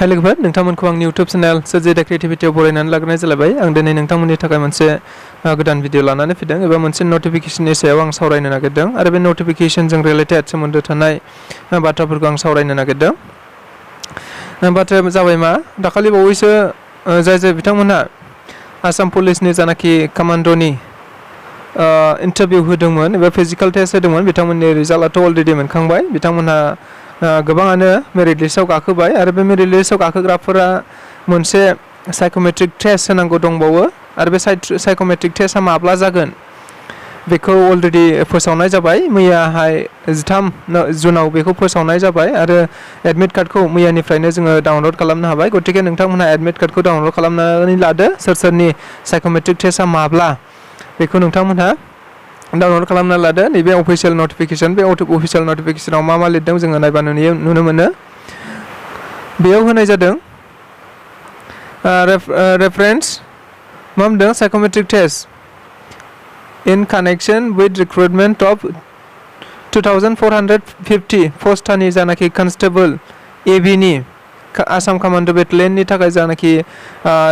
हाय लोगोफोर नोंथांमोनखौ आंनि YouTube चेनेल GK Pt-i बरायनानै लाग्रोनाय जाबाय। आं दिनै नोंथांमोननि थाखाय मोनसे गोदान भिडिअ लानानै फैदों एबा मोनसे नटिफिकेशननि सायाव आं सावरायनो नागिरदों आरो बे नटिफिकेशनजों रिलेटेड सोमोन्दो थानाय बाथ्राफोरखौ आं सावरायनो नागिरदों। बाथ्राया जाबाय मा दाखालि बावैसो जाय बिथांमोनहा आसाम पुलिसनि जानाखि कमान्ड'नि इन्टारभिउ होदोंमोन एबा फिजिकल टेस्ट होदोंमोन बिथांमोननि रिजाल्टआथ' अलरेडि मोनखांबाय। बिथांमोनहा गोबाङानो मेरिट लिस्टआव गाखोबाय आरो बे मेरिट लिस्टआव गाखोग्राफोरा मोनसे साइकोमेट्रिक टेस्ट होनांगौ दंबावो आरो बे साइकोमेट्रिक टेस्टआ माब्ला जागोन बेखौ अलरेडि फोसावनाय जाबाय। मैयाहाय 13 जुनाव बेखौ फोसावनाय जाबाय आरो एडमिट कार्डखौ मैयानिफ्रायनो जोङो डाउनलड खालामनो हाबाय। गतिके नोंथांमोनहा एडमिट कार्डखौ डाउनलड खालामनानै लादो। सोरनि साइकोमेट्रिक टेस्टआ माब्ला बेखौ नोंथांमोनहा डाउनलड खालामना लादो। नैबे अफिशियेल नटिफिकेशन, बे अफिशियेल नटिफिकेशनाव मा लिरदों जोङो नायबानो नुनो मोनो। बेयाव होनाय जादों रेफरेन्स मा होनदों psychometric test in connection with recruitment of 2450 पोस्टानि जानाखि कन्स्टेबल एबी नि आसाम कमान्ड' बेटालियननि थाखाय जानाखि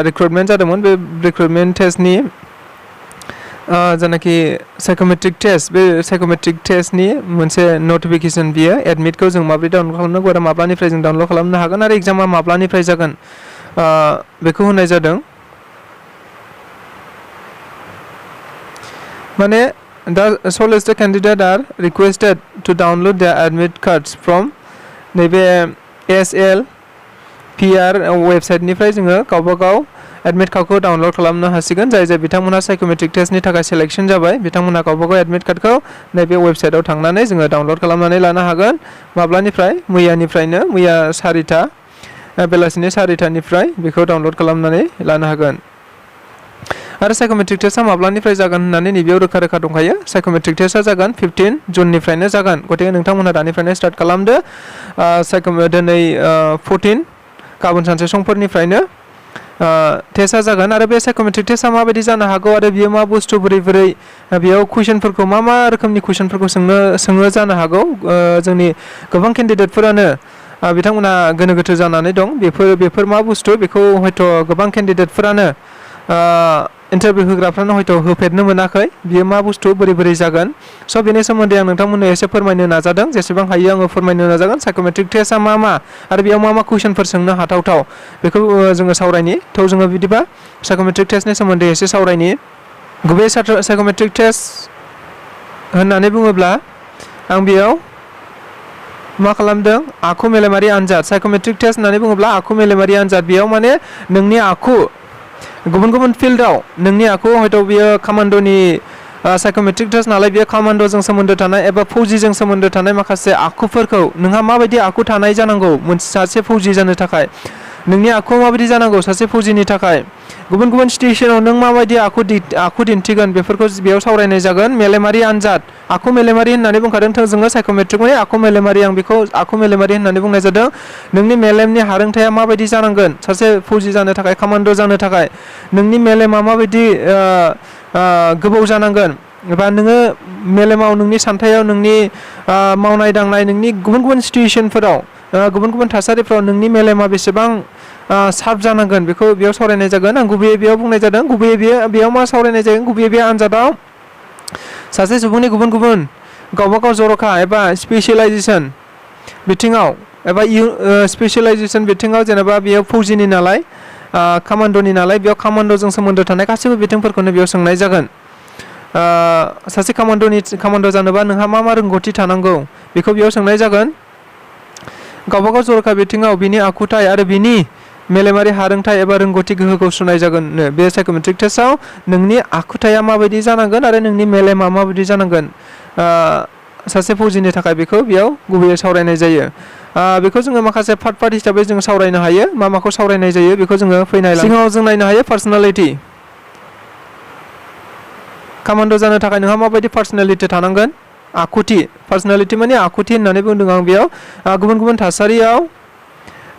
रिक्रुटमेन्ट जादोंमोन बे रिक्रुटमेन्ट टेस्टनि जानाखि साइकोमेट्रिक टेस्ट, बे साइकोमेट्रिक टेस्टनि मोनसे नटिफिकेशन बियो। एडमिटखौ जों माब्रै डाउनलड खालामनांगौ आरो माब्लानिफ्राय जों डाउनलड खालामनो हागोन आरो एग्जामा माब्लानिफ्राय जागोन बेखौ होनाय जादों। माने the solicited candidate are requested to download their admit cards from नैबे SLPR वेबसाइटनिफ्राय जोङो गावबागाव एडमिट कार्डखौ डाउनलड खालामनो हासिगोन। जाय बिथांमोना साइकोमेट्रिक टेस्टनि थाखाय सिलेक्शन जाबाय बिथांमोना गावबागाव एडमिट कार्डखौ नैबे वेबसाइटआव थांनानै जोङो डाउनलड खालामनानै लानो हागोन। माब्लानिफ्राय? मैयानिफ्रायनो, मैया 4टा बेलासिनि 4टानिफ्राय बेखौ डाउनलड खालामनानै लानो हागोन। आरो साइकोमेट्रिक टेस्टआ माब्लानिफ्राय जागोन होननानै नैबेयाव रोखा दंखायो। साइकोमेट्रिक टेस्टआ जागोन 15 जुननिफ्रायनो जागोन। गतिके नोंथांमोनहा दानिफ्रायनो स्टार्ट खालामदो। दिनै 14 गाबोन सानसे समफोरनिफ्रायनो टेस्टआ जागोन आरो बे साइकोमेट्रिक टेस्टआ माबायदि जानो हागौ आरो बियो मा बुस्थु बोरै बेयाव कुइसनफोरखौ मा रोखोमनि कुइसनफोरखौ सोङो जानो हागौ। जोंनि गोबां केन्डिडेटफोरानो बिथांमोना गोनो गोथो जानानै दं। बेफोर मा बुस्थु बेखौ हयथ' गोबां केन्डिडेटफोरानो इन्टारभिउ होग्राफ्रानो हयथ' होफेरनो मोनाखै। बियो मा बुस्थु बोरै जागोन। स' बेनि सोमोन्दै आं नोंथांमोननो एसे फोरमायनो नाजादों। जेसेबां हायो आङो फोरमायनो नाजागोन। साइकोमेट्रिक टेस्टआ मा आरो बेयाव मा कुइसनफोर सोंनो हाथावथाव बेखौ जोङो सावरायनि। थ' जोङो बिदिबा साइकोमेट्रिक टेस्टनि सोमोन्दै एसे सावरायनि। गुबै साइकोमेट्रिक टेस्ट होननानै बुङोब्ला आं बेयाव मा खालामदों आखु मेलेमारि आनजाद। साइकोमेट्रिक टेस्ट होननानै बुङोब्ला आखु मेलेमारि आनजाद। बेयाव माने नोंनि आखु गुबुन फिल्डआव नोंनि आखु हयथ' बियो कमान्ड'नि साइकोमेट्रिक टेस्ट नालाय बियो कमान्ड'जों सोमोन्दो थानाय एबा फौजिजों सोमोन्दो थानाय माखासे आखुफोरखौ नोंहा माबायदि आखु थानाय जानांगौ सासे फौजि जानो थाखाय, नोंनि आखुआ माबायदि जानांगौ सासे फौजिनि थाखाय, गुबुन सिटुएशनाव नों माबायदि आखु दिन्थिगोन बेफोरखौ बेयाव सावरायनाय जागोन। मेलेमारि आनजाद, आखु मेलेमारि होननानै बुंखादों थोंजोङै साइकोमेट्रिक माने आखु मेलेमारि। आं बेखौ आखु मेलेमारि होननानै बुंनाय जादों। नोंनि मेलेमनि हारोंथाया माबायदि जानांगोन सासे फौजि जानो थाखाय, कमान्ड' जानो थाखाय नोंनि मेलेमा माबायदि गोबौ जानांगोन एबा नोङो मेलेमाव नोंनि सान्थायाव नोंनि मावनाय दांनाय नोंनि गुबुन सिटुएशनफोराव गुबुन थासारिफ्राव नोंनि मेलेमा बेसेबां सार्प जानांगोन बेखौ बेयाव सावरायनाय जागोन। आं गुबैयै बेयाव बुंनाय जादों गुबैयै बेयाव मा सावरायनाय जागोन गुबैयै बे आनजादाव सासे सुबुंनि गुबुन गावबागाव जर'खा एबा स्पेसियेलाइजेसन बिथिङाव एबा स्पेसियेलाइजेसन बिथिङाव जेनेबा बेयाव फौजिनि नालाय कमान्ड'नि नालाय बेयाव कमान्ड'जों सोमोन्दो थानाय गासैबो बिथिंफोरखौनो बेयाव सोंनाय जागोन। सासे कमान्ड' जानोबा नोंहा मा रोंगौथि थानांगौ बेखौ बेयाव सोंनाय जागोन। गावबागाव जर'खा बिथिङाव बिनि आखुथाय आरो बिनि मेलेमारि हारोंथाय एबा रोंगौथि गोहोखौ सुनाय जागोन। बे साइकोमेट्रिक टेस्टआव नोंनि आखुथाया माबायदि जानांगोन आरो नोंनि मेलेमा माबायदि जानांगोन सासे फौजिनि थाखाय बेखौ बेयाव गुबैयै सावरायनाय जायो। बेखौ जोङो माखासे पार्ट हिसाबै जों सावरायनो हायो। माखौ सावरायनाय जायो बेखौ जोङो फैनाय सिगाङाव जों नायनो हायो। पार्सनेलिटि, कमान्ड' जानो थाखाय नोंहा माबायदि पार्सनेलिटि थानांगोन, आखुथि। पार्सनेलिटि माने आखुथि होननानै बुंदों आं बेयाव गुबुन थासारियाव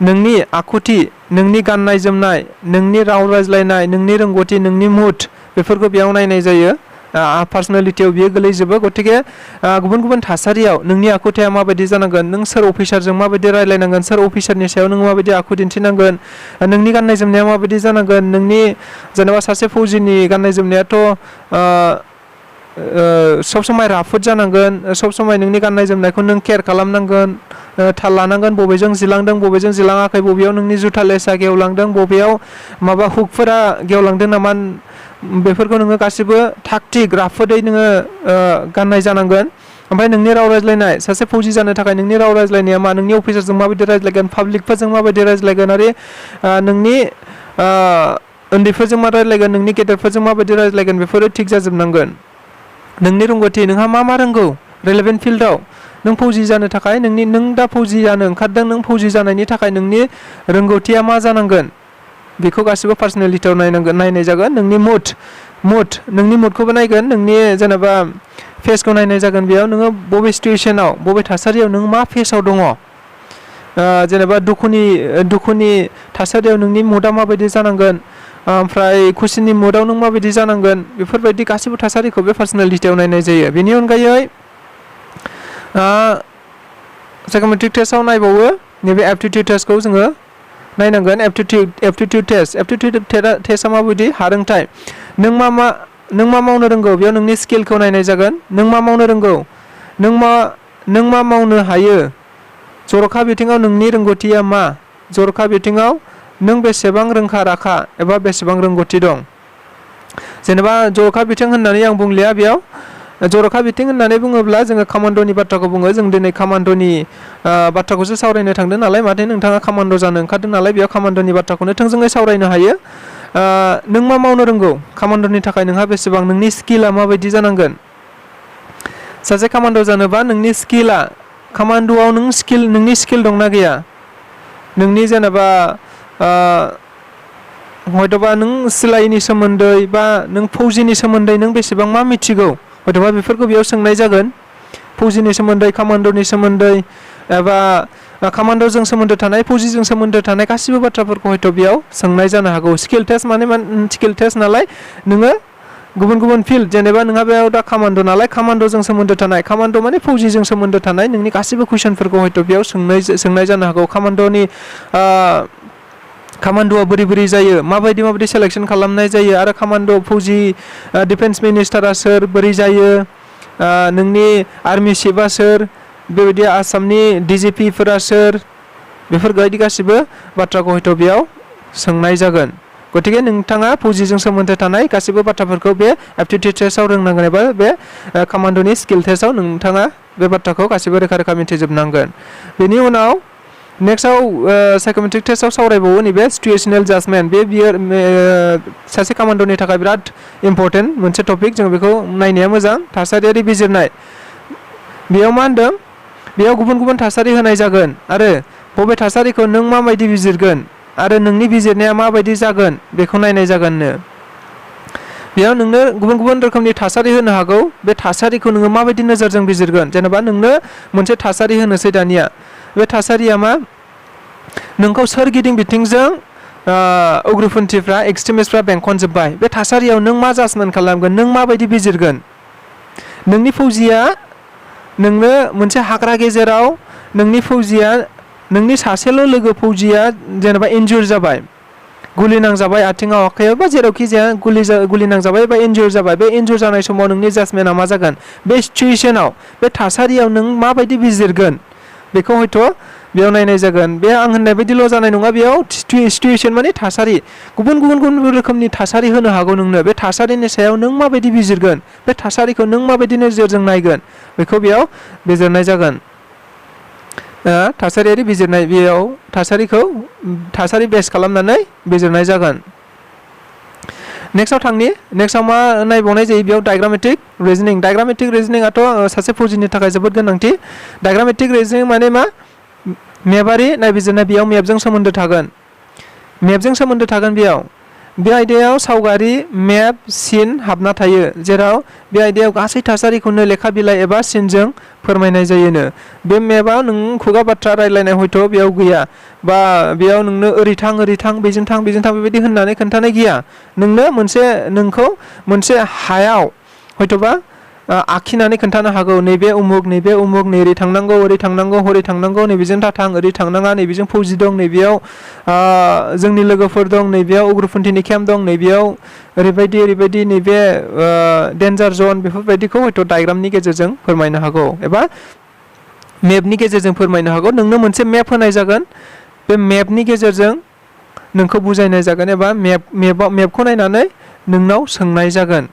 नोंनि आखुथि, नोंनि गाननाय जोमनाय, नोंनि राव रायज्लायनाय, नोंनि रोंगौथि, नोंनि मुड बेफोरखौ बेयाव नायनाय जायो। पार्सनेलिटियाव बियो गोलैजोबो गतिके गुबुन गुबुन थासारियाव नोंनि आखुथाया माबायदि जानांगोन नों सोर अफिसारजों माबायदि रायलायनांगोन सोर अफिसारनि सायाव नों माबायदि आखु दिन्थिनांगोन नोंनि गाननाय जोमनाया माबायदि जानांगोन नोंनि जेनेबा सासे फौजिनि गाननाय जोमनायाथ' सब समय राफोद जानांगोन सब समय नोंनि गाननाय जोमनायखौ नों केयार खालामनांगोन थाल लानांगोन बबेजों जिलांदों बबेजों जिलाङाखै बबेयाव नोंनि जुथा लेसा गेवलांदों बबेयाव माबा हुकफोरा गेवलांदों नामा बेफोरखौ नोङो गासिबो थाग थिग राफोदै नोङो गाननाय जानांगोन ओमफ्राय नोंनि राव रायज्लायनाय सासे फौजि जानो थाखाय नोंनि राव रायज्लायनाया मा नोंनि अफिसारजों माबायदि रायज्लायगोन पाब्लिकफोरजों माबायदि रायज्लायगोन आरो नोंनि उन्दैफोरजों मा रायज्लायगोन नोंनि गेदेरफोरजों माबायदि रायज्लायगोन बेफोरो थिग जाजोबनांगोन नोंनि रोंगौथि नोंहा मा रोंगौ रेलेभेन्ट फिल्डआव नों फौजि जानो थाखाय नों दा फौजि जानो ओंखारदों नों फौजि जानायनि थाखाय नोंनि रोंगौथिया मा जानांगोन बेखौ गासिबो पार्सनेलिटियाव नायनाय जागोन नोंनि मुड नोंनि मुडखौबो नायगोन नोंनि जेनेबा फेसखौ नायनाय जागोन बेयाव नोङो बबे सिचुवेसनाव बबे थासारियाव नों मा फेसाव दङ जेनेबा दुखुनि थासारियाव नोंनि मुडा माबायदि जानांगोन ओमफ्राय खुसिनि मुडआव नों माबायदि जानांगोन बेफोरबायदि गासिबो थासारिखौ बे पार्सनेलिटियाव नायनाय जायो बेनि अनगायै साइकोमेट्रिक टेस्टआव नायबावो नैबे एप्टिट्युड टेस्टखौ जोङो नायनांगोन एप्टिट्युड टेस्टआ माबायदि हारोंथाय नों मा मावनो रोंगौ बेयाव नोंनि स्किलखौ नायनाय जागोन नों मा मावनो रोंगौ नों मा मावनो हायो जर'खा बिथिङाव नोंनि रोंगौथिया मा जर'खा बिथिङाव नों बेसेबां रोंखा राखा एबा बेसेबां रोंगौथि दं जेनेबा जर'खा बिथिं होननानै आं बुंलिया बेयाव जर'खा बिथिं होननानै बुङोब्ला जोङो कामान्ड'नि बाथ्राखौ बुङो जों दिनै कामान्ड'नि बाथ्राखौसो सावरायनो थांदों नालाय माथो नोंथाङा कामान्ड' जानो ओंखारदों नालाय बेयाव कामान्ड'नि बाथ्राखौनो थोंजोङै सावरायनो हायो नों मा मावनो रोंगौ कामान्ड'नि थाखाय नोंहा बेसेबां नोंनि स्किला माबायदि जानांगोन सासे कामान्ड' जानोबा नोंनि स्किला कामान्ड'आव नोंनि स्किल दंना गैया नोंनि जेनेबा हयतोबा नों सिलाइनि सोमोन्दै बा नों फौजिनि सोमोन्दै नों बेसेबां मा मिथिगौ हयतोबा बेफोरखौ बेयाव सोंनाय जागोन फौजिनि सोमोन्दै कामान्ड'नि सोमोन्दै एबा कामान्ड'जों सोमोन्दो थानाय फौजिजों सोमोन्दो थानाय गासिबो बाथ्राफोरखौ हयथ' बेयाव सोंनाय जानो हागौ स्किल टेस्ट स्किल टेस्ट नालाय नोङो गुबुन फिल्ड जेनेबा नोंहा बेयाव दा कामान्ड' नालाय कामान्ड'जों सोमोन्दो थानाय कामान्ड' माने फौजिजों सोमोन्दो थानाय नोंनि गासिबो कुइसनफोरखौ हयथ' बेयाव सोंनाय जानो हागौ कामान्ड'आ बोरै जायो माबायदि सेलेक्सन खालामनाय जायो आरो कामान्ड' फौजि डिफेन्स मिनिस्टारा सोर बोरै जायो नोंनि आर्मि चिफआ सोर बेबायदि आसामनि डिजिपिफोरा सोर बेफोरबायदि गासिबो बाथ्राखौ हयथ' बेयाव सोंनाय जागोन गतिके नोंथाङा फौजिजों सोमोन्दो थानाय गासिबो बाथ्राफोरखौ बे एप्टिट्युड टेस्टआव रोंनांगोन एबा बे कामान्ड'नि स्किल टेस्टआव नोंथाङा बे बाथ्राखौ गासिबो रोखा मिथिजोबनांगोन बेनि उनाव नेक्स्टआव साइकोमेट्रिक टेस्टआव सावरायबावो नैबे सिचुएशनेल जाजमेन्ट बियो सासे कामान्ड'नि थाखाय बिराद इम्परटेन्ट मोनसे टपिक जों बेखौ नायनाया मोजां थासारियारि बिजिरनाय बेयाव मा होनदों बेयाव गुबुन थासारि होनाय जागोन आरो बबे थासारिखौ नों माबायदि बिजिरगोन आरो नोंनि बिजिरनाया माबायदि जागोन बेखौ नायनाय जागोननो बेयाव नोंनो गुबुन रोखोमनि थासारि होनो हागौ बे थासारिखौ नोङो माबायदि नोजोरजों बिजिरगोन जेनेबा नोंनो मोनसे थासारि होनोसै दानिया बे थासारिया मा नोंखौ सोरगिदिं बिथिंजों उग्रपन्थिफ्रा एक्सट्रिमिस्टफ्रा बेंखनजोब्बाय बे थासारियाव नों मा जाजमेन्ट खालामगोन नों माबायदि बिजिरगोन नोंनि फौजिया नोंनो मोनसे हाग्रा गेजेराव नोंनि सासेल' लोगो फौजिया जेनेबा इनजुर जाबाय गुलि नांजाबाय आथिङाव आखायाव बा जेरावखि जाया गुलि नांजाबाय बा इनजुर जाबाय बे इनजुर जानाय समाव नोंनि जाजमेन्टआ मा जागोन बे सिचुएशनाव बे थासारियाव नों माबायदि बिजिरगोन बेखौ हयथ' बेयाव नायनाय जागोन बे आं होननाय बायदिल' जानाय नङा बेयाव सिचुएशन माने थासारि गुबुन रोखोमनि थासारि होनो हागौ नोंनो बे थासारिनि सायाव नों माबायदि बिजिरगोन बे थासारिखौ नों माबायदि नोजोरजों नायगोन बेखौ बेयाव बिजिरनाय जागोन थासारियारि बिजिरनाय बेयाव थासारि बेस खालामनानै बिजिरनाय जागोन नेक्स्टआव मा नायबावनाय जायो बेयाव डायग्रामेटिक रिजनिंआथ' सासे फौजिनि थाखाय जोबोद गोनांथि डायग्रामेटिक रिजनिं माने मा मेपआरि नायबिजिरनाय बेयाव मेपजों सोमोन्दो थागोन बेयाव बे आयदायाव सावगारि मेप सिन हाबना थायो जेराव बे आयदायाव गासै थासारिखौनो लेखा बिलाइ एबा सिनजों फोरमायनाय जायोनो बे मेपआ नों खुगा बाथ्रा रायलायनाय हयथ' बेयाव गैया बा बेयाव नोंनो ओरै थां बेजों थां बेबायदि होननानै खोन्थानाय गैया नोंखौ मोनसे हायाव हयथ'बा आखिनानै खोन्थानो हागौ नैबे उमुक नैरै थांनांगौ ओरै थांनांगौ हरै थांनांगौ नैबेजों दाथां ओरै थांनाङा नैबेजों फौजि दं नैबेयाव जोंनि लोगोफोर दं नैबेयाव उग्रपन्थिनि केम्प दं नैबेयाव ओरैबायदि नैबे डेन्जार जन बेफोरबायदिखौ हयथ' डायग्रामनि गेजेरजों फोरमायनो हागौ एबा मेपनि गेजेरजों फोरमायनो हागौ नोंनो मोनसे मेप होनाय जागोन बे मेपनि गेजेरजों नोंखौ बुजायनाय जागोन एबा मेपखौ नायनानै नोंनाव सोंनाय जागोन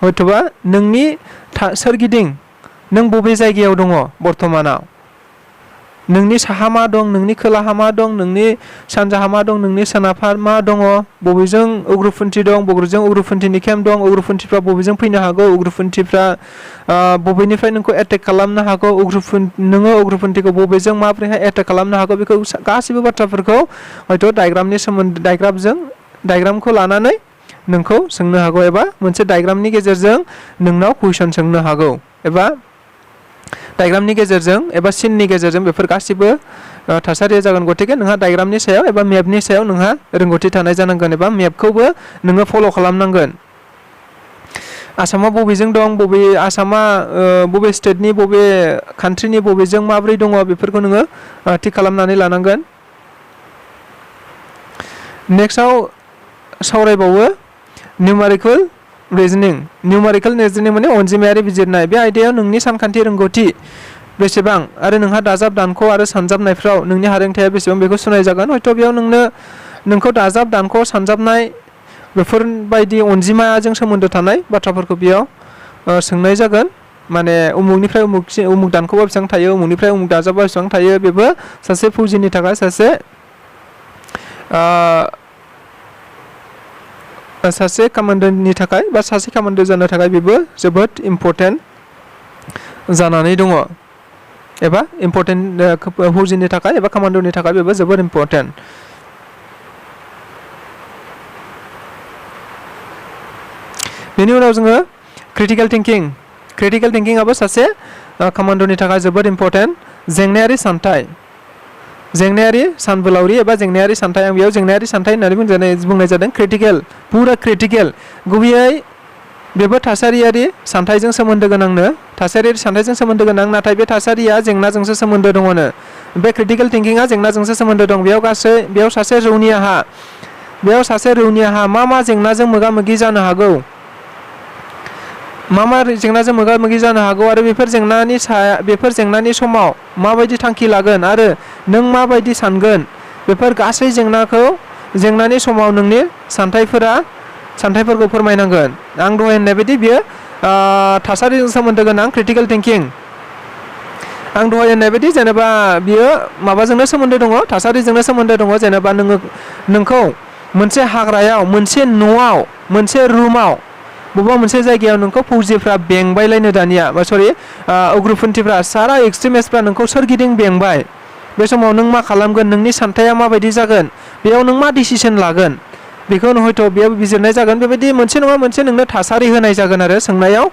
हयथ'बा नोंनि सोरगिदिं नों बबे जायगायाव दङ बर्थमानाव नोंनि साहा मा दं नोंनि खोलाहा मा दं नोंनि सानजाहा मा दं नोंनि सोनाबहा मा दङ बबेजों उग्रपन्थि दं बबेजों उग्रपन्थिनि केम्प दं उग्रपन्थिफ्रा बबेजों फैनो हागौ उग्रपन्थिफ्रा बबेनिफ्राय नोंखौ एटेक खालामनो हागौ नोङो उग्रपन्थिखौ बबेजों माबोरैहाय एटेक खालामनो हागौ बेखौ गासैबो बाथ्राफोरखौ हयथ' डायग्रामनि सोमोन्दै डायग्रामखौ लानानै नोंखौ सोंनो हागौ एबा मोनसे डायग्रामनि गेजेरजों नोंनाव कुइसन सोंनो हागौ एबा डायग्रामनि गेजेरजों एबा सिननि गेजेरजों बेफोर गासिबो थासारिया जागोन गथिखे नोंहा डायग्रामनि सायाव एबा मेपनि सायाव नोंहा रोंगौथि थानाय जानांगोन एबा मेपखौबो नोङो फल' खालामनांगोन आसामा बबेजों दं आसामा बबे स्टेटनि बबे कान्ट्रिनि बबेजों माब्रै दङ बेफोरखौ नोङो थि खालामनानै लानांगोन नेक्स्टआव सावरायबावो निउमारिकेल रिजनिं माने अनजिमायारि बिजिरनाय बे आयदायाव नोंनि सानखान्थि रोंगौथि बेसेबां आरो नोंहा दाजाब दानख' आरो सानजाबनायफ्राव नोंनि हारोंथाया बेसेबां बेखौ सुनाय जागोन हयथ' बेयाव नोंखौ दाजाब दानख' सानजाबनाय बेफोरबायदि अनजिमाजों सोमोन्दो थानाय बाथ्राफोरखौ बेयाव सोंनाय जागोन माने उमुकनिफ्राय उमुक दानख'बा बेसेबां थायो उमुकनिफ्राय उमुक दाजाबा बेसेबां थायो बेबो सासे फौजिनि थाखाय सासे कामान्डारनि थाखाय बा सासे कामान्डार जानो थाखाय बेबो जोबोद इम्परटेन्ट जानानै दङ एबा फौजिनि थाखाय एबा कामान्डारनि थाखाय बेबो जोबोद इम्परटेन्ट बेनि उनाव जोङो क्रिटिकेल थिंकिंआबो सासे कामान्डारनि थाखाय जोबोद इम्परटेन्ट जेंनायारि सानबोलावरि एबा जेंनायारि सान्थाइ आं बेयाव जेंनायारि सान्थाइ होननानै बुंनाय जादों क्रिटिकेल गुबैयै बेबो थासारियारि सान्थाइजों सोमोन्दो गोनां नाथाय बे थासारिया जेंनाजोंसो सोमोन्दो दङनो बे क्रिटिकेल थिंकिंआ जेंनाजोंसो सोमोन्दो दं बेयाव सासे रौनियाहा मा जेंनाजों मोगा मोगि जानो हागौ आरो बेफोर जेंनानि समाव माबायदि थांखि लागोन आरो नों माबायदि सानगोन बेफोर गासै जेंनानि समाव नोंनि सान्थाइफोरखौ फोरमायनांगोन आं दहाय होननाय बायदि बियो थासारिजों सोमोन्दो गोनां क्रिटिकेल थिंकिं आं दहाय होननाय बायदि जेनेबा बियो माबाजोंनो सोमोन्दो दङ थासारिजोंनो सोमोन्दो दङ जेनेबा नोंखौ मोनसे हाग्रायाव मोनसे न'आव मोनसे रुमाव बबेबा मोनसे जायगायाव नोंखौ फौजिफ्रा बेंबायलायनो दानिया उग्रपन्थिफ्रा सारा एक्सट्रिमिस्टफ्रा नोंखौ सोरगिदिं बेंबाय बे समाव नों मा खालामगोन नोंनि सान्थाया माबायदि जागोन बेयाव नों मा डिसिसन लागोन बेखौ हयथ' बेयाव बिजिरनाय जागोन बेबायदि मोनसे नङा मोनसे नोंनो थासारि होनाय जागोन आरो सोंनायाव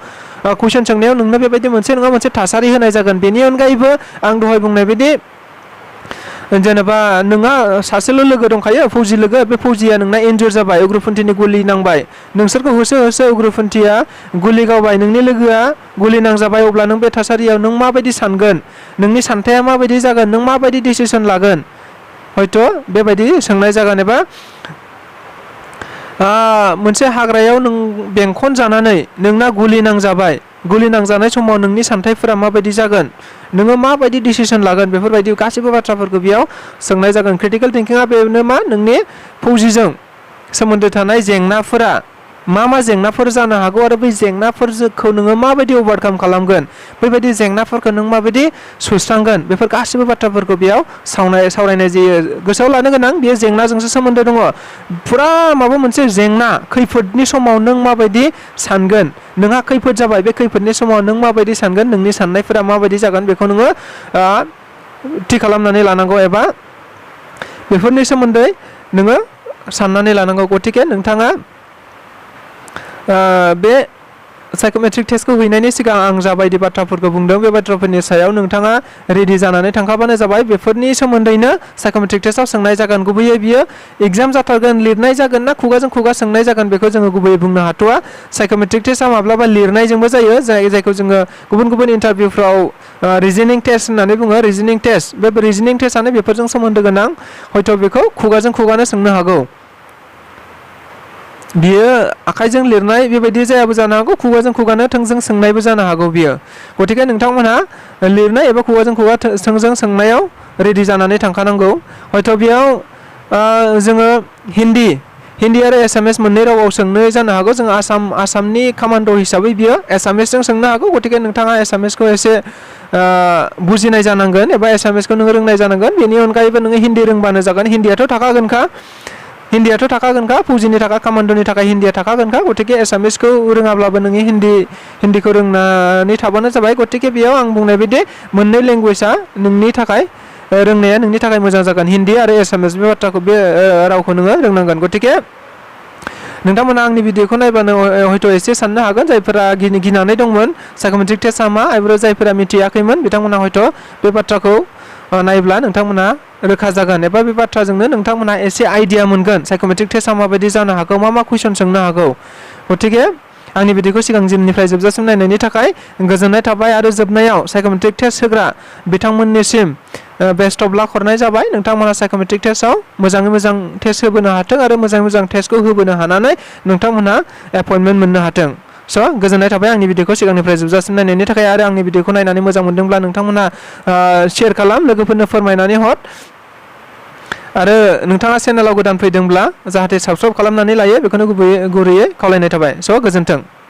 कुइसन सोंनायाव नोंनो बेबायदि मोनसे नङा मोनसे थासारि होनाय जागोन बेनि अनगायैबो आं दहाय बुंनाय बायदि जेनेबा नोंहा सासेल' लोगो दंखायो फौजि लोगो बे फौजिया नोंना इन्जुर जाबाय उग्रपन्थिनि गुलि नांबाय नोंसोरखौ होसो उग्रपन्थिया गुलि गावबाय नोंनि लोगोआ गुलि नांजाबाय अब्ला नों बे थासारियाव नों माबायदि सानगोन नोंनि सान्थाया माबायदि जागोन नों माबायदि डिसिसन लागोन हयथ' बेबायदि सोंनाय जागोन एबा मोनसे हाग्रायाव नों बेंखन जानानै नोंना गुलि नांजानाय समाव नोंनि सान्थाइफोरा माबायदि जागोन नोङो माबायदि डिसिसन लागोन बेफोरबायदि गासैबो बाथ्राफोरखौ बेयाव सोंनाय जागोन क्रिटिकेल थिंकिंआ बेनो नोंनि फौजिजों सोमोन्दो थानाय जेंनाफोरा मा जेंनाफोर जानो हागौ आरो बै जेंनाफोरखौ नोङो माबायदि ओभारकाम खालामगोन बेबायदि जेंनाफोरखौ नों माबायदि सुस्रांगोन बेफोर गासैबो बाथ्राफोरखौ बेयाव सावरायनाय जायो गोसोआव लानो गोनां बेयो जेंनाजोंसो सोमोन्दो दङ फुरा माबा मोनसे जेंना खैफोदनि समाव नों माबायदि सानगोन नोंहा खैफोद जाबाय बे खैफोदनि समाव नों माबायदि सानगोन नोंनि साननायफोरा माबायदि जागोन बेखौ नोङो थि खालामनानै लानांगौ एबा बेफोरनि सोमोन्दै नोङो साननानै लानांगौ गथिखे नोंथाङा बे साइकोमेट्रिक टेस्टखौ हैनायनि सिगां आं जा बायदि बाथ्राफोरखौ बुंदों बे बाथ्राफोरनि सायाव नोंथाङा रेडि जानानै थांखाबानो जाबाय। बेफोरनि सोमोन्दैनो साइकोमेट्रिक टेस्टआव सोंनाय जागोन। गुबैयै बियो एग्जाम जाथारगोन, लिरनाय जागोन ना खुगाजों खुगा सोंनाय जागोन बेखौ जोङो गुबैयै बुंनो हाथ'वा। साइकोमेट्रिक टेस्टआ माब्लाबा लिरनायजोंबो जायो, जायखौ जोङो गुबुन गुबुन इन्टारभिउफ्राव रिजनिं टेस्ट होननानै बुङो। रिजनिं टेस्ट, बे रिजनिं टेस्टआनो बेफोरजों सोमोन्दो गोनां। हयथ' बेखौ खुगाजों खुगानो सोंनो हागौ। बियो आखाइजों लिरनाय बेबायदि जायाबो जानो हागौ, खुगाजों खुगानो थोंजों सोंनायबो जानो हागौ बियो। गतिके नोंथांमोनहा लिरनाय एबा खुगाजों खुगा थोंजों सोंनायाव रेडि जानानै थांखानांगौ। हयथ' बेयाव जोङो हिन्दी आरो एसामिस मोननै रावाव सोंनो जानो हागौ। जों आसामनि कामान्ड' हिसाबै बियो एसामिसजों सोंनो हागौ। गतिके नोंथाङा एसामिसखौ एसे बुजिनाय जानांगोन एबा एसामिसखौ नोङो रोंनाय जानांगोन। बेनि अनगायैबो नोङो हिन्दी रोंबानो जागोन। हिन्दीयाथ' थाखागोनखा फौजिनि थाखाय, कामान्ड'नि थाखाय हिन्दीया थाखागोनखा। गतिके एसामिसखौ रोङाब्लाबो नोङो हिन्दीखौ रोंनानै थाबानो जाबाय। गतिके बेयाव आं बुंनाय बायदि मोननै लेंगुवेजआ नोंनि थाखाय रोंनाया नोंनि थाखाय मोजां जागोन। हिन्दी आरो एसामिस बे रावखौ नोङो रोंनांगोन। गतिके नोंथांमोना आंनि भिडिअखौ नायबानो हयथ' एसे साननो हागोन, जायफोरा गिनानै दंमोन साइकोमेट्रिक टेस्टआ मा, आरो जायफोरा मिथियाखैमोन बिथांमोना हयथ' बे बाथ्राखौ नायब्ला नोंथांमोना रोखा जागोन एबा बे बाथ्राजोंनो नोंथांमोना एसे आइडिया मोनगोन साइकोमेट्रिक टेस्टआ माबायदि जानो हागौ, मा कुइसन सोंनो हागौ। गतिके आंनि भिडिअखौ सिगांनिफ्राय जोबजासिम नायनायनि थाखाय गोजोननाय थाबाय। आरो जोबनायाव साइकोमेट्रिक टेस्ट होग्रा बिथांमोननिसिम बेस्ट अफ लाक हरनाय जाबाय। नोंथांमोना साइकोमेट्रिक टेस्टआव मोजाङै मोजां टेस्ट होबोनो हाथों आरो मोजाङै मोजां टेस्टखौ होबोनो हानानै नोंथांमोनहा एपइन्टमेन्ट मोननो हाथों। स' गोजोननाय थाबाय आंनि भिडिअखौ सिगांनिफ्राय जोबजासिम नायनायनि थाखाय। आरो आंनि भिडिअखौ नायनानै मोजां मोनदोंब्ला नोंथांमोना शेयार खालाम, लोगोफोरनो फोरमायनानै हर। आरो नोंथाङा चेनेलाव गोदान फैदोंब्ला जाहाथे साबस्क्राइब खालामनानै लायो, बेखौनो गुरैयै खावलायनाय थाबाय। स' गोजोन्थों।